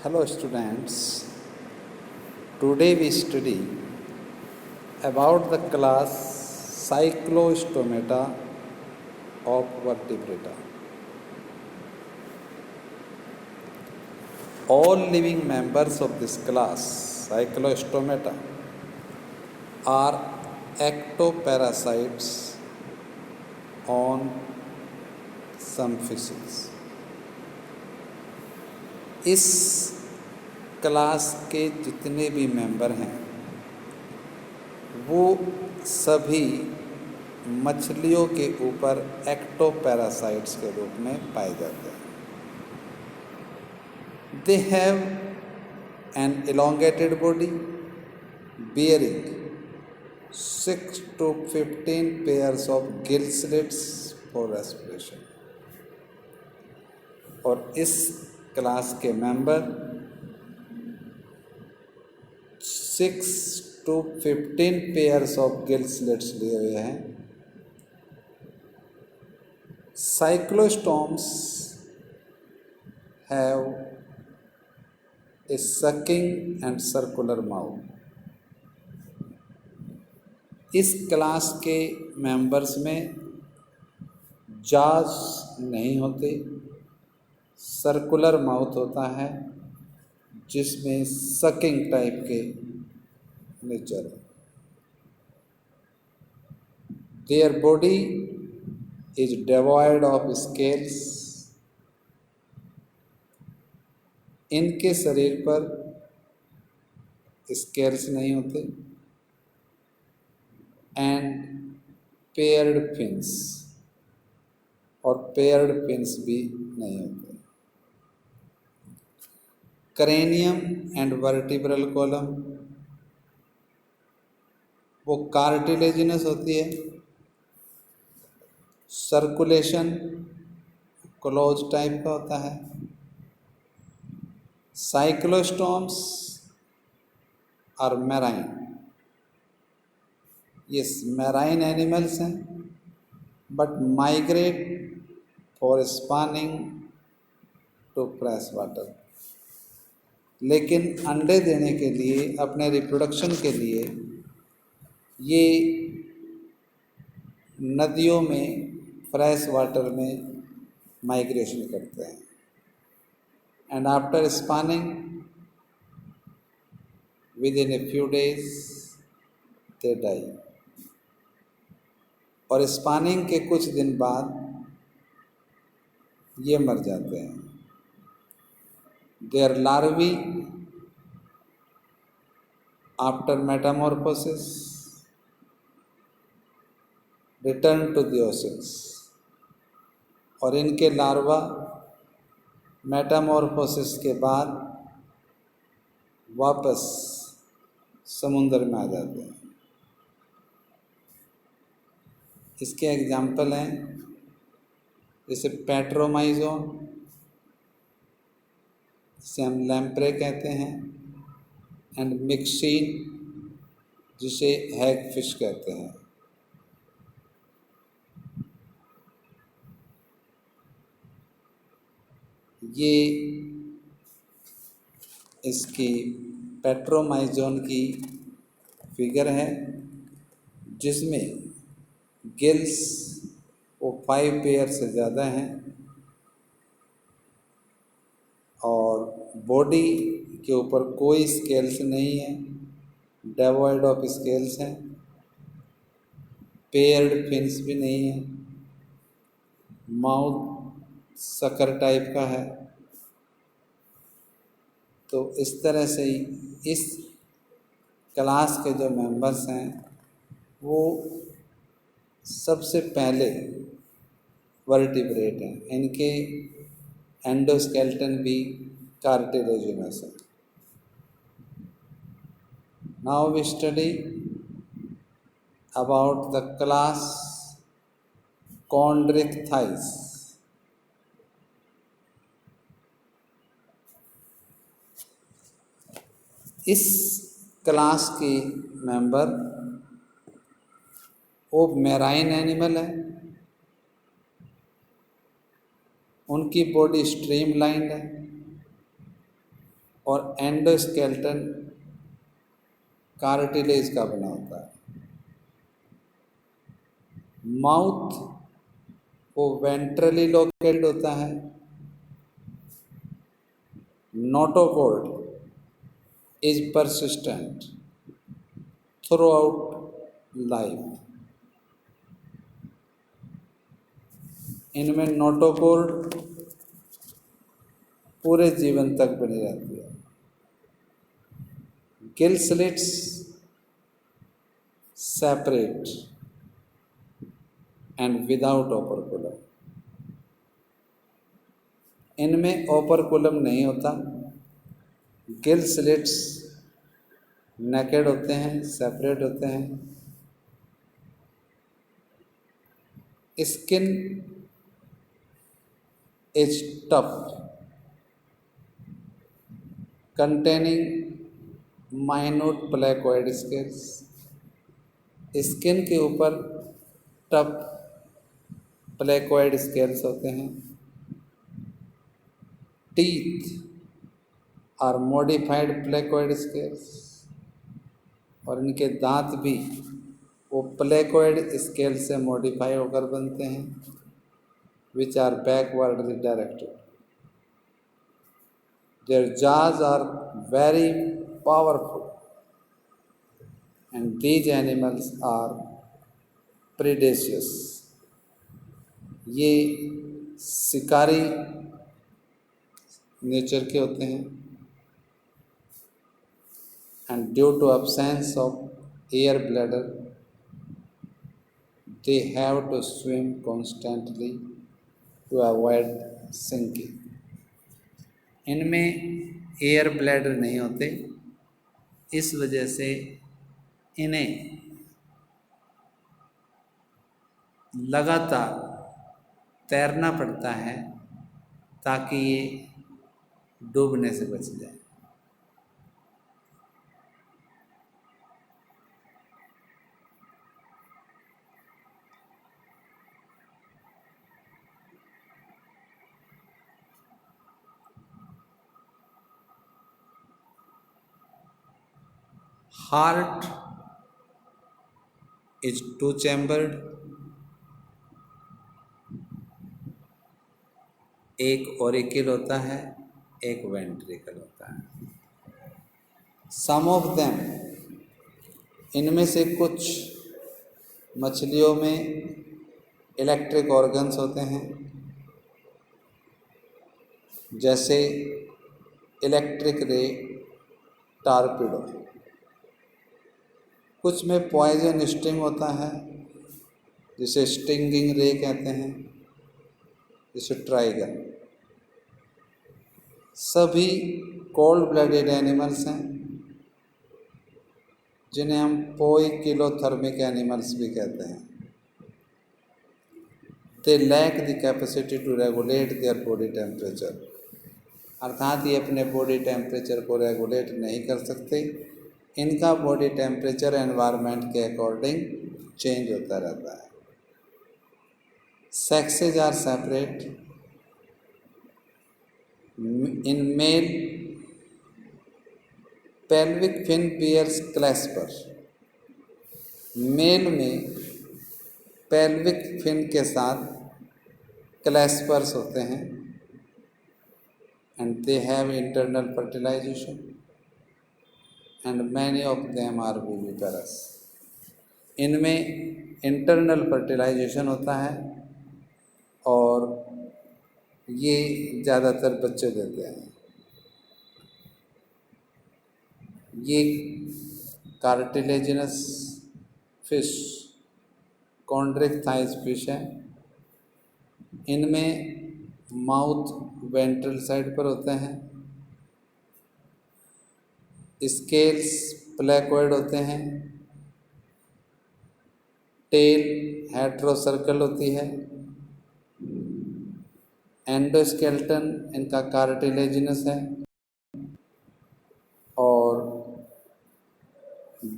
Hello students, today we study about the class Cyclostomata of vertebrata. All living members of this class, Cyclostomata, are ectoparasites on some fishes. इस class के जितने भी member हैं वो सभी मछलियों के ऊपर एक्टोपैरासाइट्स के रूप में पाए जाते हैं. They have an elongated body bearing 6 to 15 pairs of gill slits for respiration. और इस क्लास के member 6 to 15 pairs of gill slits लिए हुए हैं. Cyclostomes have a sucking and circular mouth. इस क्लास के मेंबर्स में जाज नहीं होते, सर्कुलर माउथ होता है जिसमें सकिंग टाइप के नेचर है. Their body is devoid of scales. इनके शरीर पर स्केल्स नहीं होते. एंड पेयर्ड फिन्स, और पेयर्ड फिन्स भी नहीं होते. क्रेनियम एंड वर्टिब्रल कॉलम वो कार्टिलेजिनस होती है. सर्कुलेशन क्लोज टाइप का होता है. साइक्लोस्टोम्स और मैराइन, ये मैराइन एनिमल्स हैं but migrate for spawning to fresh water. लेकिन अंडे देने के लिए, अपने रिप्रोडक्शन के लिए ये नदियों में, फ्रेश वाटर में माइग्रेशन करते हैं. And after spawning within a few days they die. और स्पॉनिंग के कुछ दिन बाद ये मर जाते हैं. Their larvae after metamorphosis return to the oceans. और इनके लार्वा मेटामॉर्फोसिस के बाद वापस समुद्र में आ जाते हैं. इसके एग्जाम्पल हैं जैसे पैट्रोमाइजोन, जिसे हम लैम्प्रे कहते हैं, एंड मिक्सीन, जिसे हैग फिश कहते हैं. ये इसकी पैट्रोमाइजोन की फिगर है जिसमें गिल्स वो 5 पेयर से ज़्यादा हैं और बॉडी के ऊपर कोई स्केल्स नहीं है, डिवॉइड ऑफ स्केल्स हैं. पेयर्ड फिन्स भी नहीं है. माउथ सकर टाइप का है. तो इस तरह से ही इस क्लास के जो मेंबर्स हैं वो सबसे पहले वर्टिब्रेट हैं. इनके एंडोस्केलेटन भी कार्टिलेजिनस है. Now we study about the class Chondrichthyes. इस क्लास के मेंबर वो मैराइन एनिमल है. उनकी बॉडी स्ट्रीमलाइंड है. और एंडोस्केलेटन कार्टिलेज का बना होता है। माउथ वो वेंट्रली लोकेटेड होता है। Notochord is persistent through out life. इनमें नोटोकॉर्ड पूरे जीवन तक बनी रहती है। Gill slits separate and without operculum. इनमें ओपरकुलम नहीं होता। गिल स्लिट्स नेकेड होते हैं, सेपरेट होते हैं। Skin is tough containing minute placoid scales. Skin के ऊपर टफ प्लेकोइड स्केल्स होते हैं। Teeth are modified placoid scales, और इनके दांत भी वो प्लेकोइड स्केल से मॉडिफाई होकर बनते हैं, which are backwardly directed. Their jaws are very powerful and these animals are predaceous. ये शिकारी नेचर के होते हैं। And due to absence of air bladder, they have to swim constantly to avoid sinking. इनमें air bladder नहीं होते, इस वजह से इन्हें लगातार तैरना पड़ता है ताकि ये डूबने से बच जाए। Heart is two chambered. एक ओरिकल होता है, एक वेंट्रिकल होता है। सम ऑफ देम, इनमें से कुछ मछलियों में इलेक्ट्रिक ऑर्गन्स होते हैं, जैसे इलेक्ट्रिक रे टारपीडो। कुछ में पॉइजन स्टिंग होता है, जिसे स्टिंगिंग रे कहते हैं, जिसे ट्राइगन। सभी कोल्ड ब्लडेड एनिमल्स हैं, जिन्हें हम पोइकिलोथर्मिक एनिमल्स भी कहते हैं। They lack the capacity to regulate their body temperature, अर्थात ये अपने बॉडी टेम्परेचर को रेगुलेट नहीं कर सकते। इनका बॉडी टेम्परेचर एनवायरनमेंट के अकॉर्डिंग चेंज होता रहता है। Sexes are separate. In male pelvic fin bears clasper. Male में पेल्विक फिन के साथ क्लैस्पर्स होते हैं, and they have internal fertilization and many of them are viviparous. इनमें इंटरनल फर्टिलाइजेशन होता है और ये ज़्यादातर बच्चे देते हैं। ये कार्टिलेजिनस फिश कॉन्ड्रिक्थाइज फिश है। इनमें माउथ वेंट्रल साइड पर होते हैं, स्केल्स प्लेकोइड होते हैं, टेल हेट्रोसर्कल होती है, एंडोस्केलेटन इनका कार्टिलेजिनस है, और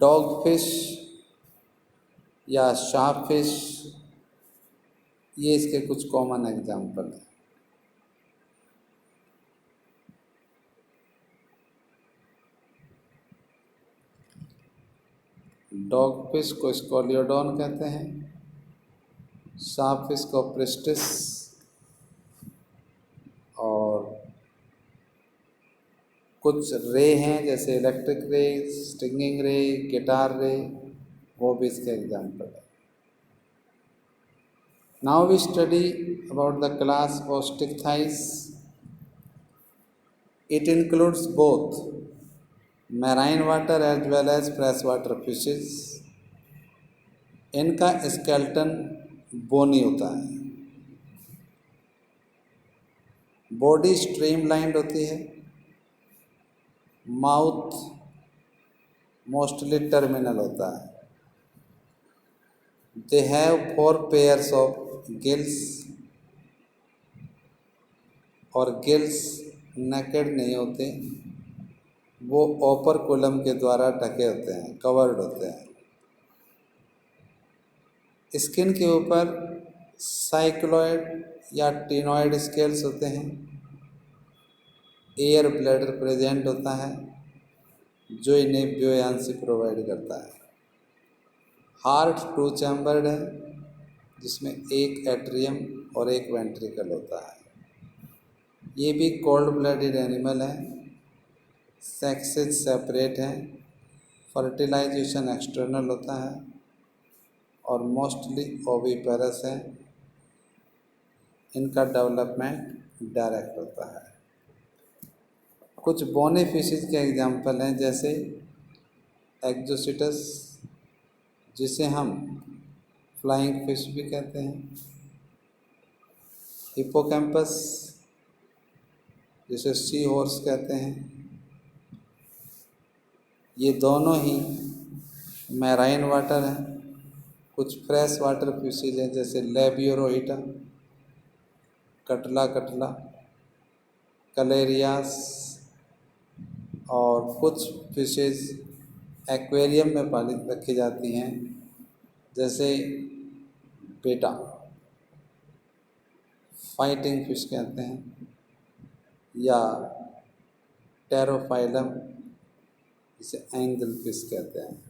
डॉग फिश या शार्क फिश ये इसके कुछ कॉमन एग्जाम्पल हैं। डॉग फिश को स्कोलियोडॉन कहते हैं, सार्प फिश को प्रिस्टिस, और कुछ रे हैं जैसे इलेक्ट्रिक रे, स्टिंगिंग रे, गिटार रे, वो भी इसके एग्जाम्पल है। Now we study about the class Osteichthyes. It includes both marine water as well as fresh water fishes. इनका स्केल्टन बोनी होता है, बॉडी स्ट्रीमलाइंड होती है, माउथ मोस्टली टर्मिनल होता है। They have 4 pairs of gills, और gills naked नहीं होते, वो ओपरकुलम के द्वारा ढके होते हैं, कवर्ड होते हैं। स्किन के ऊपर साइक्लॉइड या टिनॉइड स्केल्स होते हैं। एयर ब्लैडर प्रेजेंट होता है जो इन्हें ब्योयांसी प्रोवाइड करता है। हार्ट 2 चैम्बर्ड है जिसमें एक एट्रियम और एक वेंट्रिकल होता है। ये भी कोल्ड ब्लडेड एनिमल है। सेक्सेस सेपरेट हैं, फर्टिलाइजेशन एक्सटर्नल होता है और मोस्टली ओविपेरस है। इनका डेवलपमेंट डायरेक्ट होता है। कुछ बोनी फिशेज के एग्जाम्पल हैं जैसे एक्जोसिटस, जिसे हम फ्लाइंग फिश भी कहते हैं, हिप्पोकैम्पस जिसे सी हॉर्स कहते हैं। ये दोनों ही मैराइन वाटर हैं। कुछ फ्रेश वाटर फिशेज हैं जैसे लेबियोरोहिटा, कटला कटला, कलेरियास, और कुछ फिशेज एक्वेरियम में पाली रखी जाती हैं जैसे बेटा, फाइटिंग फिश कहते हैं, या टेरोफाइलम जिसे एंगल फिश कहते हैं।